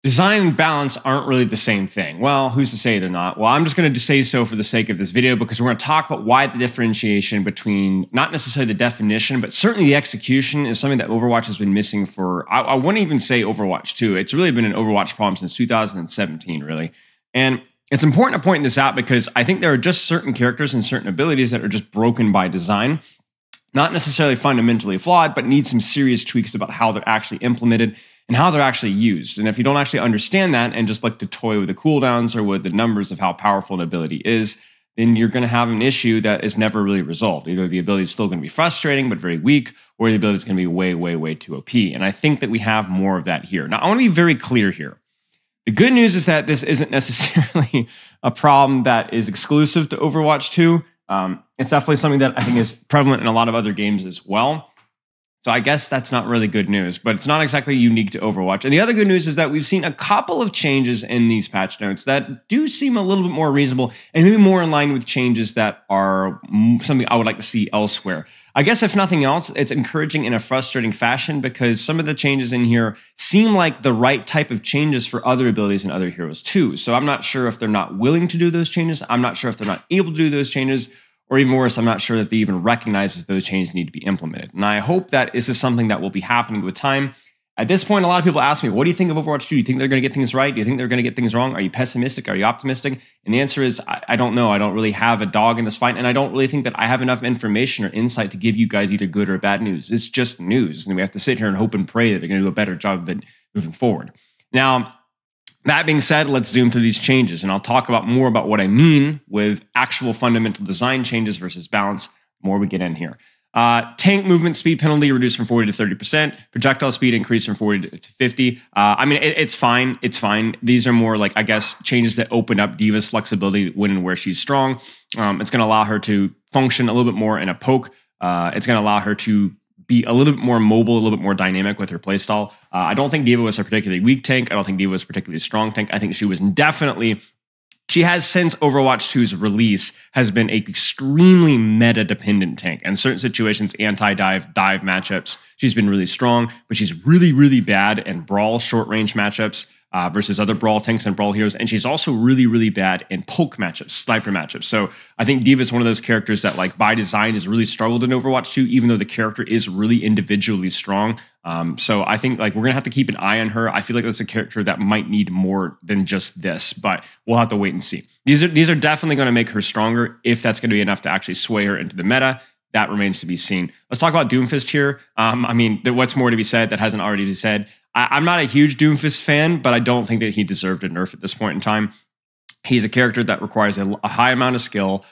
design and balance aren't really the same thing. Well, who's to say they're not? Well, I'm just going to say so for the sake of this video because we're going to talk about why the differentiation between not necessarily the definition, but certainly the execution is something that Overwatch has been missing for, I wouldn't even say Overwatch 2. It's really been an Overwatch problem since 2017, really. And it's important to point this out because I think there are just certain characters and certain abilities that are just broken by design. Not necessarily fundamentally flawed, but need some serious tweaks about how they're actually implemented and how they're actually used. And if you don't actually understand that and just like to toy with the cooldowns or with the numbers of how powerful an ability is, then you're going to have an issue that is never really resolved. Either the ability is still going to be frustrating but very weak, or the ability is going to be way, way, way too OP. And I think that we have more of that here. Now, I want to be very clear here. The good news is that this isn't necessarily a problem that is exclusive to Overwatch 2. It's definitely something that I think is prevalent in a lot of other games as well. So I guess that's not really good news, but it's not exactly unique to Overwatch. And the other good news is that we've seen a couple of changes in these patch notes that do seem a little bit more reasonable and maybe more in line with changes that are something I would like to see elsewhere. I guess if nothing else, it's encouraging in a frustrating fashion because some of the changes in here seem like the right type of changes for other abilities and other heroes too. So I'm not sure if they're not willing to do those changes. I'm not sure if they're not able to do those changes. Or even worse, I'm not sure that they even recognize that those changes need to be implemented. And I hope that this is something that will be happening with time. At this point, a lot of people ask me, what do you think of Overwatch 2? Do you think they're going to get things right? Do you think they're going to get things wrong? Are you pessimistic? Are you optimistic? And the answer is, I don't know. I don't really have a dog in this fight. And I don't really think that I have enough information or insight to give you guys either good or bad news. It's just news. And we have to sit here and hope and pray that they're going to do a better job of it moving forward. Now, that being said, let's zoom through these changes, and I'll talk about more about what I mean with actual fundamental design changes versus balance the more we get in here. Tank movement speed penalty reduced from 40 to 30%. Projectile speed increased from 40 to 50. I mean, it's fine. It's fine. These are more like, I guess, changes that open up D.Va's flexibility when and where she's strong. It's going to allow her to function a little bit more in a poke. It's going to allow her to be a little bit more mobile, a little bit more dynamic with her playstyle. I don't think D.Va was a particularly weak tank. I don't think D.Va was a particularly strong tank. I think she was definitely, she has since Overwatch 2's release, has been an extremely meta-dependent tank. In certain situations, anti-dive, dive matchups, she's been really strong, but she's really, really bad in brawl short-range matchups versus other brawl tanks and brawl heroes. And she's also really, really bad in poke matchups, sniper matchups. So I think D.Va is one of those characters that, like, by design has really struggled in Overwatch 2, even though the character is really individually strong. So I think, like, we're going to have to keep an eye on her. I feel like that's a character that might need more than just this, but we'll have to wait and see. These are definitely going to make her stronger. If that's going to be enough to actually sway her into the meta, that remains to be seen. Let's talk about Doomfist here. I mean, what's more to be said that hasn't already been said? I'm not a huge Doomfist fan, but I don't think that he deserved a nerf at this point in time. He's a character that requires a high amount of skill.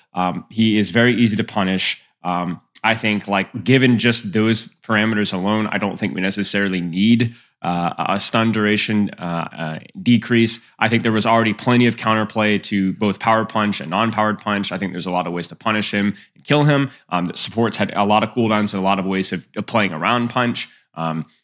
He is very easy to punish. I think, like, given just those parameters alone, I don't think we necessarily need a stun duration decrease. I think there was already plenty of counterplay to both powered punch and non-powered punch. I think there's a lot of ways to punish him and kill him. The supports had a lot of cooldowns and a lot of ways of playing around punch.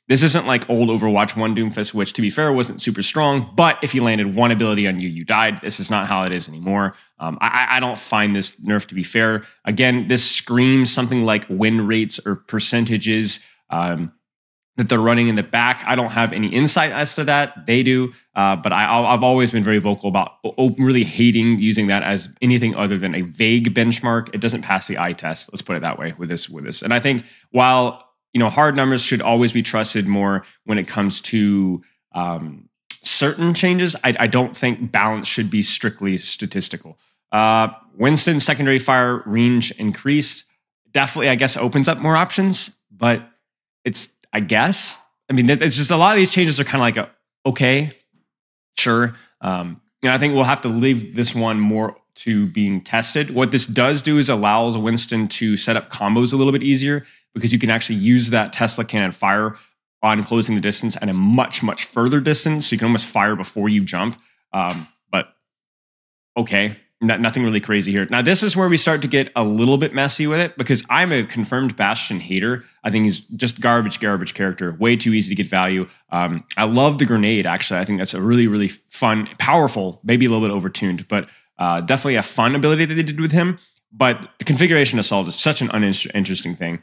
This isn't like old Overwatch 1 Doomfist, which, to be fair, wasn't super strong, but if he landed one ability on you, you died. This is not how it is anymore. I don't find this nerf to be fair. Again, this screams something like win rates or percentages that they're running in the back. I don't have any insight as to that. They do, but I've always been very vocal about really hating using that as anything other than a vague benchmark. It doesn't pass the eye test. Let's put it that way with this. And I think while, you know, hard numbers should always be trusted more when it comes to certain changes, I don't think balance should be strictly statistical. Winston's secondary fire range increased. Definitely, I guess, opens up more options, but it's, I guess, I mean, it's just a lot of these changes are kind of like, okay, sure. I think we'll have to leave this one more to being tested. What this does do is allows Winston to set up combos a little bit easier, because you can actually use that Tesla cannon fire on closing the distance at a much, much further distance. So you can almost fire before you jump. But okay, nothing really crazy here. Now, this is where we start to get a little bit messy with it, because I'm a confirmed Bastion hater. I think he's just garbage character. Way too easy to get value. I love the grenade, actually. I think that's a really, really fun, powerful, maybe a little bit overtuned, but definitely a fun ability that they did with him. But the configuration assault is such an uninteresting thing.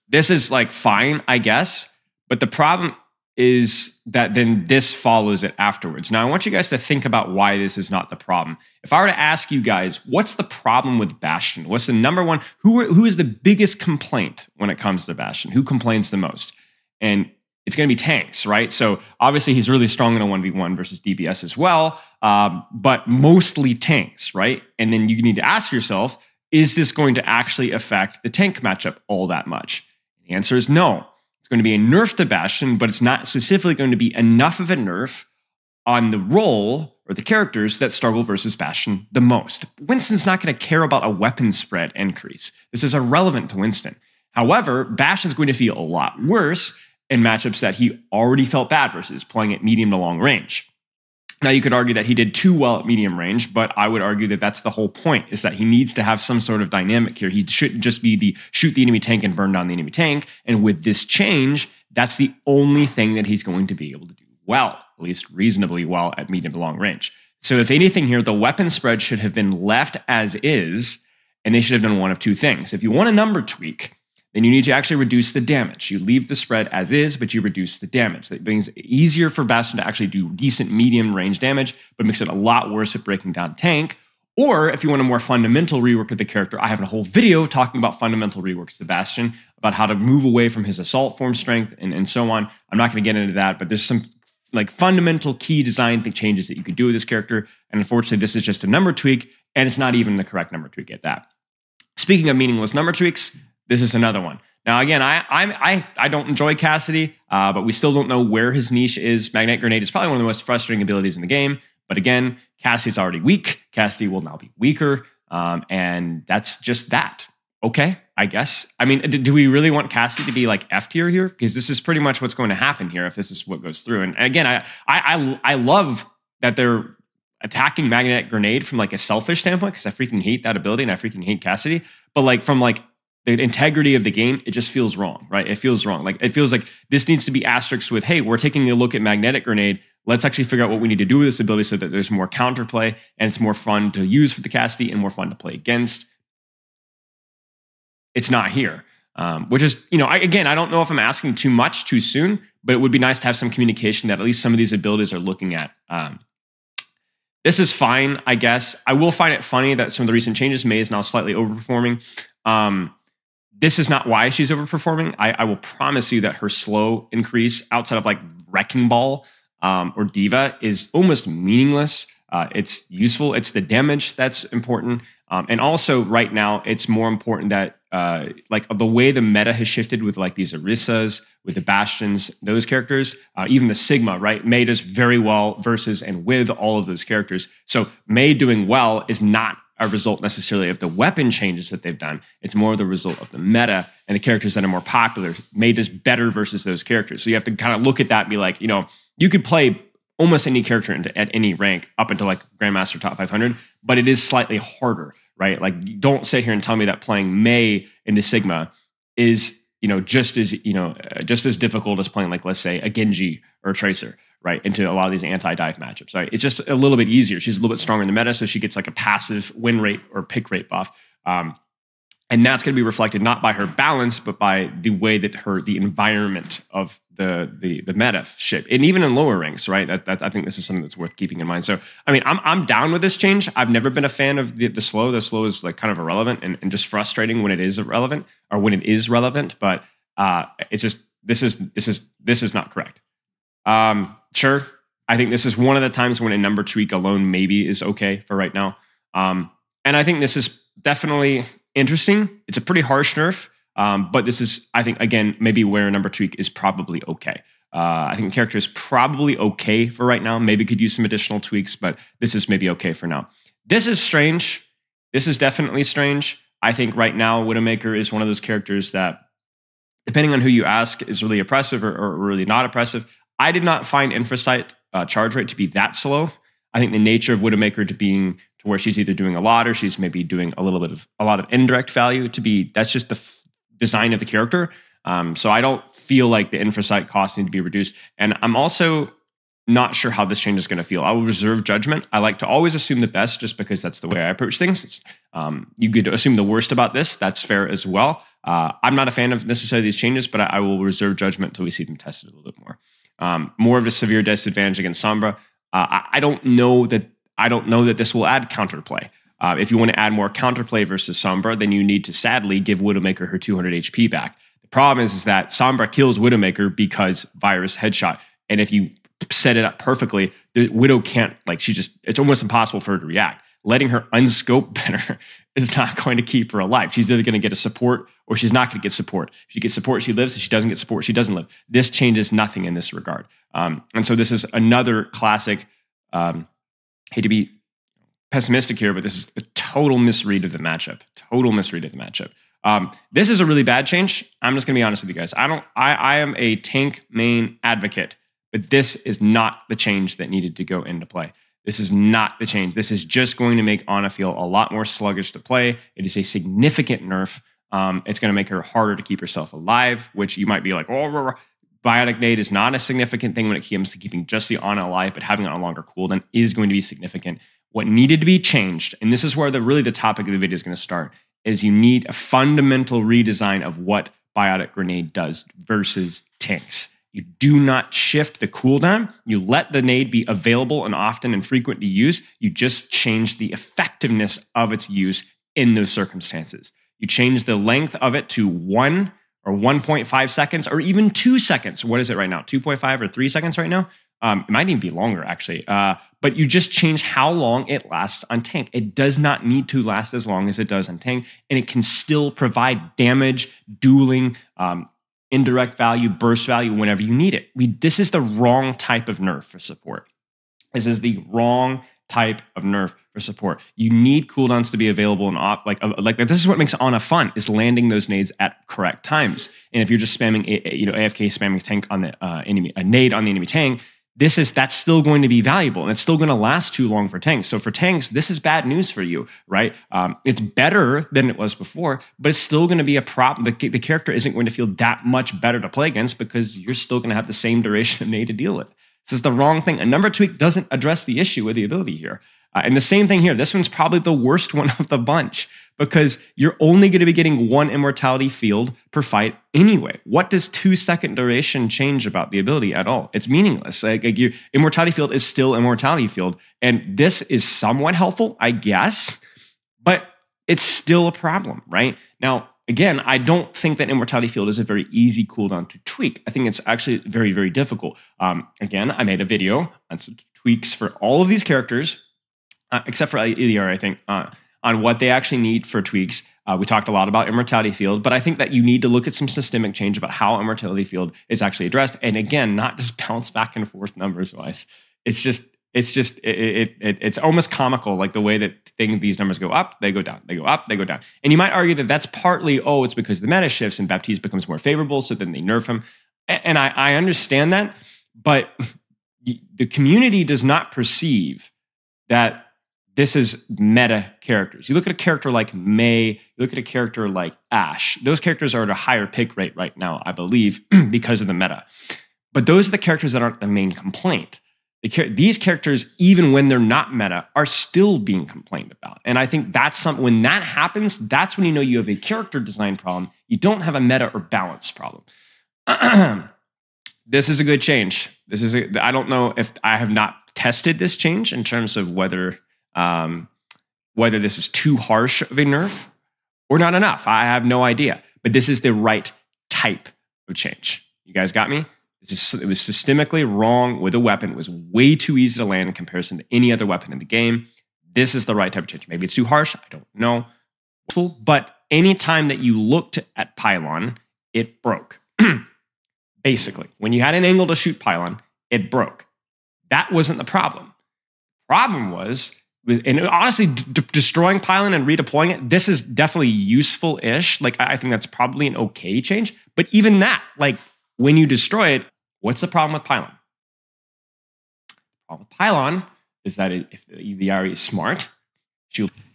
This is like fine, I guess, but the problem is that then this follows it afterwards. Now, I want you guys to think about why this is not the problem. If I were to ask you guys, what's the problem with Bastion? What's the number one? Who is the biggest complaint when it comes to Bastion? Who complains the most? And it's going to be tanks, right? So obviously he's really strong in a 1v1 versus DPS as well, but mostly tanks, right? And then you need to ask yourself, is this going to actually affect the tank matchup all that much? The answer is no. It's going to be a nerf to Bastion, but it's not specifically going to be enough of a nerf on the role or the characters that struggle versus Bastion the most. Winston's not going to care about a weapon spread increase. This is irrelevant to Winston. However, Bastion's going to feel a lot worse in matchups that he already felt bad versus, playing at medium to long range. Now, you could argue that he did too well at medium range, but I would argue that that's the whole point, is that he needs to have some sort of dynamic here. He shouldn't just be the shoot the enemy tank and burn down the enemy tank. And with this change, that's the only thing that he's going to be able to do well, at least reasonably well at medium to long range. So if anything here, the weapon spread should have been left as is, and they should have done one of two things. If you want a number tweak, then you need to actually reduce the damage. You leave the spread as is, but you reduce the damage. That means it easier for Bastion to actually do decent medium range damage, but makes it a lot worse at breaking down tank. Or if you want a more fundamental rework of the character, I have a whole video talking about fundamental reworks to Bastion, about how to move away from his assault form strength and so on. I'm not going to get into that, but there's some like fundamental key design changes that you could do with this character. And unfortunately, this is just a number tweak, and it's not even the correct number tweak at that. Speaking of meaningless number tweaks, this is another one. Now, again, I don't enjoy Cassidy, but we still don't know where his niche is. Magnetic Grenade is probably one of the most frustrating abilities in the game. But again, Cassidy's already weak. Cassidy will now be weaker. And that's just that. Okay, I guess. I mean, do we really want Cassidy to be like F tier here? Because this is pretty much what's going to happen here if this is what goes through. And again, I love that they're attacking Magnetic Grenade from like a selfish standpoint, because I freaking hate that ability and I freaking hate Cassidy. But like from like the integrity of the game, it just feels wrong, right? It feels wrong. Like it feels like this needs to be asterisks with, hey, we're taking a look at Magnetic Grenade. Let's actually figure out what we need to do with this ability so that there's more counterplay and it's more fun to use for the Cassidy and more fun to play against. It's not here, which is, you know, again, I don't know if I'm asking too much too soon, but it would be nice to have some communication that at least some of these abilities are looking at. This is fine, I guess. I will find it funny that some of the recent changes, Mei is now slightly overperforming. This is not why she's overperforming. I will promise you that her slow increase outside of like Wrecking Ball or Diva is almost meaningless. It's useful. It's the damage that's important. And also right now, it's more important that like the way the meta has shifted with like these Orissas, with the Bastions, those characters, even the Sigma, right? Mei does very well versus and with all of those characters. So Mei doing well is not a result necessarily of the weapon changes that they've done. It's more the result of the meta and the characters that are more popular. Mei does better versus those characters. So you have to kind of look at that and be like, you know, you could play almost any character at any rank up until like Grandmaster Top 500, but it is slightly harder, right? Like, don't sit here and tell me that playing Mei into Sigma is, you know, just as difficult as playing like, let's say, a Genji or a Tracer, right? Into a lot of these anti-dive matchups, right? It's just a little bit easier. She's a little bit stronger in the meta, so she gets like a passive win rate or pick rate buff. And that's going to be reflected not by her balance, but by the way that the environment of the meta ship, and even in lower ranks, right? I think this is something that's worth keeping in mind. So, I mean, I'm down with this change. I've never been a fan of the slow. The slow is like kind of irrelevant and just frustrating when it is irrelevant or when it is relevant. But it's just this is not correct. Sure, I think this is one of the times when a number tweak alone maybe is okay for right now. And I think this is definitely interesting. It's a pretty harsh nerf, but this is, I think, again, maybe where a number tweak is probably okay. I think the character is probably okay for right now. Maybe could use some additional tweaks, but this is maybe okay for now. This is strange. This is definitely strange. I think right now Widowmaker is one of those characters that, depending on who you ask, is really oppressive or really not oppressive. I did not find Infrasight charge rate to be that slow. I think the nature of Widowmaker to where she's either doing a lot or she's maybe doing a lot of indirect value that's just the design of the character. So I don't feel like the Infrasight costs need to be reduced. And I'm also not sure how this change is going to feel. I will reserve judgment. I like to always assume the best just because that's the way I approach things. You could assume the worst about this. That's fair as well. I'm not a fan of necessarily these changes, but I will reserve judgment until we see them tested a little bit more. more of a severe disadvantage against Sombra. I don't know that this will add counterplay. If you want to add more counterplay versus Sombra, then you need to sadly give Widowmaker her 200 HP back. The problem is that Sombra kills Widowmaker because virus headshot. And if you set it up perfectly, the Widow can't, it's almost impossible for her to react. Letting her unscope better is not going to keep her alive. She's either going to get a support or she's not going to get support. If she gets support, she lives. If she doesn't get support, she doesn't live. This changes nothing in this regard. And so this is another classic, hate to be pessimistic here, but this is a total misread of the matchup. Total misread of the matchup. This is a really bad change. I'm just going to be honest with you guys. I am a tank main advocate, but this is not the change that needed to go into play. This is not the change. This is just going to make Ana feel a lot more sluggish to play. It is a significant nerf. It's going to make her harder to keep herself alive, which you might be like, oh, Biotic Nade is not a significant thing when it comes to keeping just the Ana alive, but having it on a longer cooldown is going to be significant. What needed to be changed, and this is where really the topic of the video is going to start, is you need a fundamental redesign of what Biotic Grenade does versus tanks. You do not shift the cooldown. You let the nade be available and often and frequent to use. You just change the effectiveness of its use in those circumstances. You change the length of it to 1 or 1.5 seconds or even 2 seconds. What is it right now? 2.5 or 3 seconds right now? It might even be longer, actually. But you just change how long it lasts on tank. It does not need to last as long as it does on tank, and it can still provide damage, dueling, indirect value, burst value whenever you need it. This is the wrong type of nerf for support. This is the wrong type of nerf for support. You need cooldowns to be available and this is what makes Ana fun, is landing those nades at correct times. And if you're just spamming, AFK spamming tank on the enemy, a nade on the enemy tank, that's still going to be valuable, and it's still going to last too long for tanks. So for tanks, this is bad news for you, right? It's better than it was before, but it's still going to be a problem. The character isn't going to feel that much better to play against because you're still going to have the same duration of nade to deal with. This is the wrong thing. A number tweak doesn't address the issue with the ability here. And the same thing here. This one's probably the worst one of the bunch because you're only going to be getting 1 immortality field per fight anyway. What does 2-second duration change about the ability at all? It's meaningless. Your immortality field is still immortality field. And this is somewhat helpful, I guess, but it's still a problem, right? Now, again, I don't think that immortality field is a very easy cooldown to tweak. I think it's actually very, very difficult. Again, I made a video on some tweaks for all of these characters, except for EDR, I think, on what they actually need for tweaks. We talked a lot about immortality field, but I think that you need to look at some systemic change about how immortality field is actually addressed. And again, not just bounce back and forth numbers wise. It's almost comical, like the way that these numbers go up, they go down, they go up, they go down. And you might argue that that's partly, it's because the meta shifts and Baptiste becomes more favorable, so then they nerf him. And I understand that, but the community does not perceive that this is meta characters. You look at a character like Mei, you look at a character like Ashe. Those characters are at a higher pick rate right now, I believe, because of the meta. But those are the characters that aren't the main complaint. These characters, even when they're not meta, are still being complained about. And I think that's something, when that happens, that's when you know you have a character design problem. You don't have a meta or balance problem. This is a good change. I don't know if I have not tested this change in terms of whether this is too harsh of a nerf or not enough. I have no idea. But this is the right type of change. You guys got me? It was systemically wrong with a weapon. It was way too easy to land in comparison to any other weapon in the game. This is the right type of change. Maybe it's too harsh. I don't know. But anytime that you looked at Pylon, it broke. Basically, when you had an angle to shoot Pylon, it broke. That wasn't the problem. Problem was and honestly, destroying Pylon and redeploying it, this is definitely useful-ish. Like, I think that's probably an okay change. But even that, like, when you destroy it, what's the problem with Pylon? The problem with Pylon is that if the EDR is smart,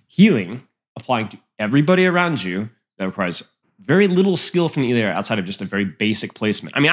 healing applying to everybody around you that requires very little skill from the EDR outside of just a very basic placement. I mean,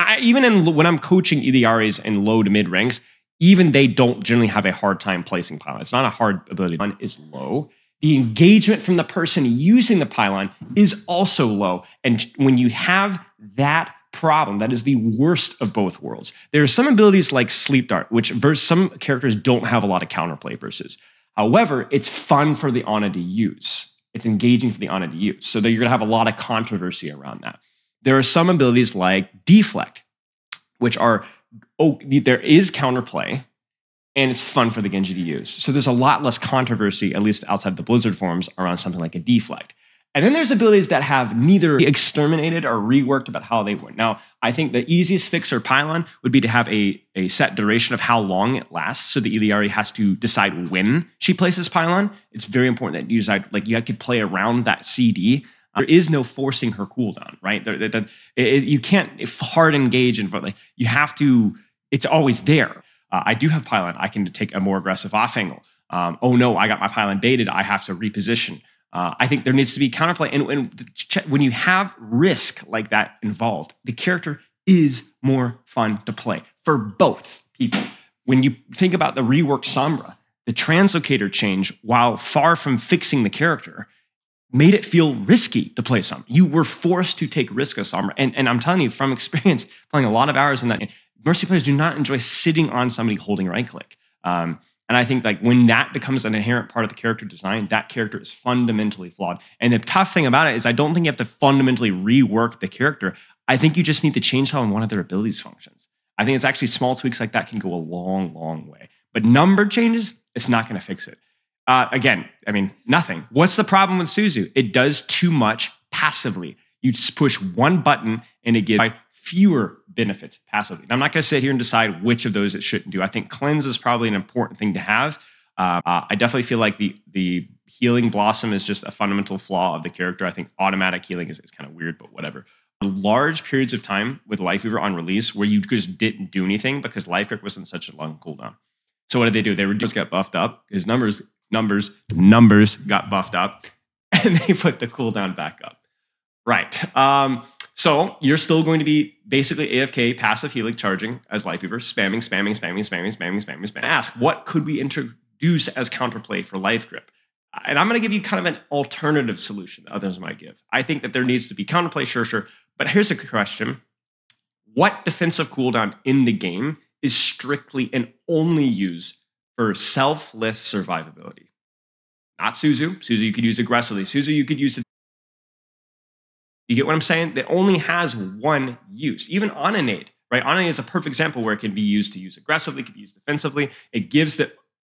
when I'm coaching EDRs in low to mid ranks, even they don't generally have a hard time placing Pylon. It's not a hard ability. Pylon is low. The engagement from the person using the Pylon is also low. And when you have that problem. That is the worst of both worlds. There are some abilities like Sleep Dart, which some characters don't have a lot of counterplay versus. However, it's fun for the Ana to use. It's engaging for the Ana to use. So that you're going to have a lot of controversy around that. There are some abilities like Deflect, which are, there is counterplay, and it's fun for the Genji to use. So there's a lot less controversy, at least outside the Blizzard forums, around something like a Deflect. And then there's abilities that have neither exterminated or reworked about how they would. Now, I think the easiest fix for Pylon would be to have a set duration of how long it lasts, so the Illari has to decide when she places Pylon. It's very important that you decide, like, you have to play around that CD. There is no forcing her cooldown, right? You can't hard engage in front. Like, you have to, it's always there. I do have Pylon. I can take a more aggressive off angle. Oh no, I got my Pylon baited. I have to reposition. I think there needs to be counterplay. And when you have risk like that involved, the character is more fun to play for both people. When you think about the reworked Sombra, the translocator change, while far from fixing the character, made it feel risky to play Sombra. You were forced to take risk of Sombra. And I'm telling you from experience, playing a lot of hours in that, Mercy players do not enjoy sitting on somebody holding right click. And I think, like, when that becomes an inherent part of the character design, that character is fundamentally flawed. And the tough thing about it is I don't think you have to fundamentally rework the character. I think you just need to change how one of their abilities functions. I think it's actually small tweaks like that can go a long, long way. But number changes, it's not going to fix it. Again, I mean, nothing. What's the problem with Suzu? It does too much passively. You just push one button and it gives fewer benefits passively. And I'm not going to sit here and decide which of those it shouldn't do. I think cleanse is probably an important thing to have. I definitely feel like the healing blossom is just a fundamental flaw of the character. I think automatic healing is kind of weird, but whatever. Large periods of time with Lifeweaver on release where you just didn't do anything because Life Grip was in such a long cooldown. So what did they do? They just got buffed up. His numbers got buffed up, and they put the cooldown back up. Right. So you're still going to be basically AFK, passive healing, charging as Lifeweaver, spamming. Ask, what could we introduce as counterplay for Life Grip? And I'm going to give you kind of an alternative solution that others might give. I think that there needs to be counterplay, sure. But here's a question. What defensive cooldown in the game is strictly and only used for selfless survivability? Not Suzu. Suzu you could use aggressively. Suzu you could use to... You get what I'm saying? It only has one use. Even Onanade, right? Onanade is a perfect example where it can be used to use aggressively, it can be used defensively. It gives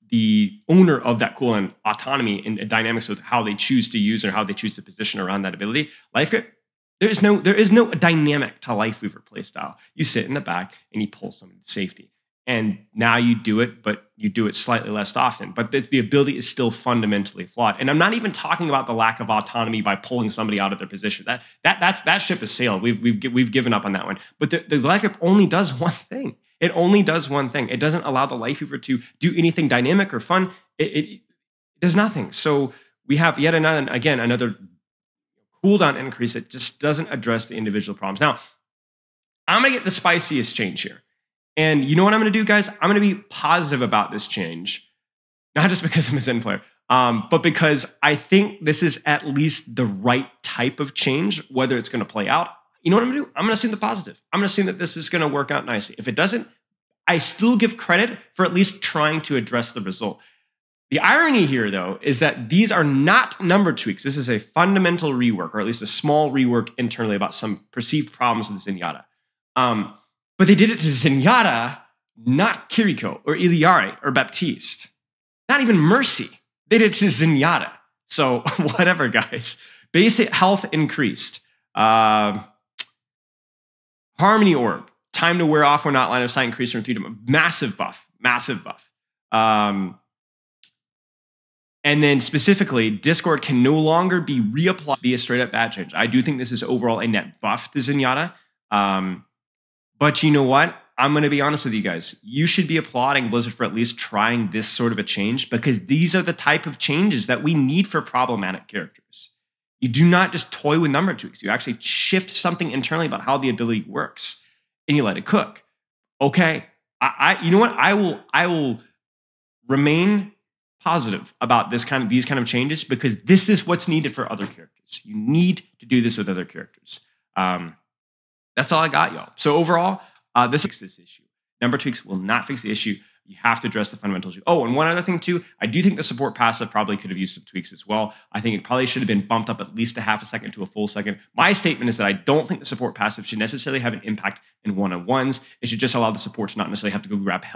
the owner of that cooldown autonomy and dynamics with how they choose to use or how they choose to position around that ability. Life Grip, there is no dynamic to Lifeweaver playstyle. You sit in the back and you pull someone to safety. And now you do it, but you do it slightly less often. But the ability is still fundamentally flawed. And I'm not even talking about the lack of autonomy by pulling somebody out of their position. That ship has sailed. We've given up on that one. But the Life Grip only does one thing. It only does one thing. It doesn't allow the Lifeweaver to do anything dynamic or fun. It does nothing. So we have yet another cooldown increase that just doesn't address the individual problems. Now, I'm going to get the spiciest change here. And you know what I'm going to do, guys? I'm going to be positive about this change. Not just because I'm a Zen player, but because I think this is at least the right type of change, whether it's going to play out. You know what I'm going to do? I'm going to assume the positive. I'm going to assume that this is going to work out nicely. If it doesn't, I still give credit for at least trying to address the result. The irony here, though, is that these are not number tweaks. This is a fundamental rework, or at least a small rework internally about some perceived problems with Zenyatta. But they did it to Zenyatta, not Kiriko or Illari or Baptiste. Not even Mercy. They did it to Zenyatta. So whatever, guys. Basic health increased. Harmony Orb. Time to wear off when not line of sight increased from 3 to massive buff. And then specifically, Discord can no longer be reapplied via straight up bad change. I do think this is overall a net buff to Zenyatta. But you know what? I'm going to be honest with you guys. You should be applauding Blizzard for at least trying this sort of a change, because these are the type of changes that we need for problematic characters. You do not just toy with number tweaks. You actually shift something internally about how the ability works, and you let it cook. Okay, you know what? I will remain positive about these kind of changes, because this is what's needed for other characters. You need to do this with other characters. That's all I got, y'all. So overall, this fixes this issue. Number tweaks will not fix the issue. You have to address the fundamentals. Oh, and one other thing too, I do think the support passive probably could have used some tweaks as well. I think it probably should have been bumped up at least a half a second to a full second. My statement is that I don't think the support passive should necessarily have an impact in one-on-ones. It should just allow the support to not necessarily have to go grab help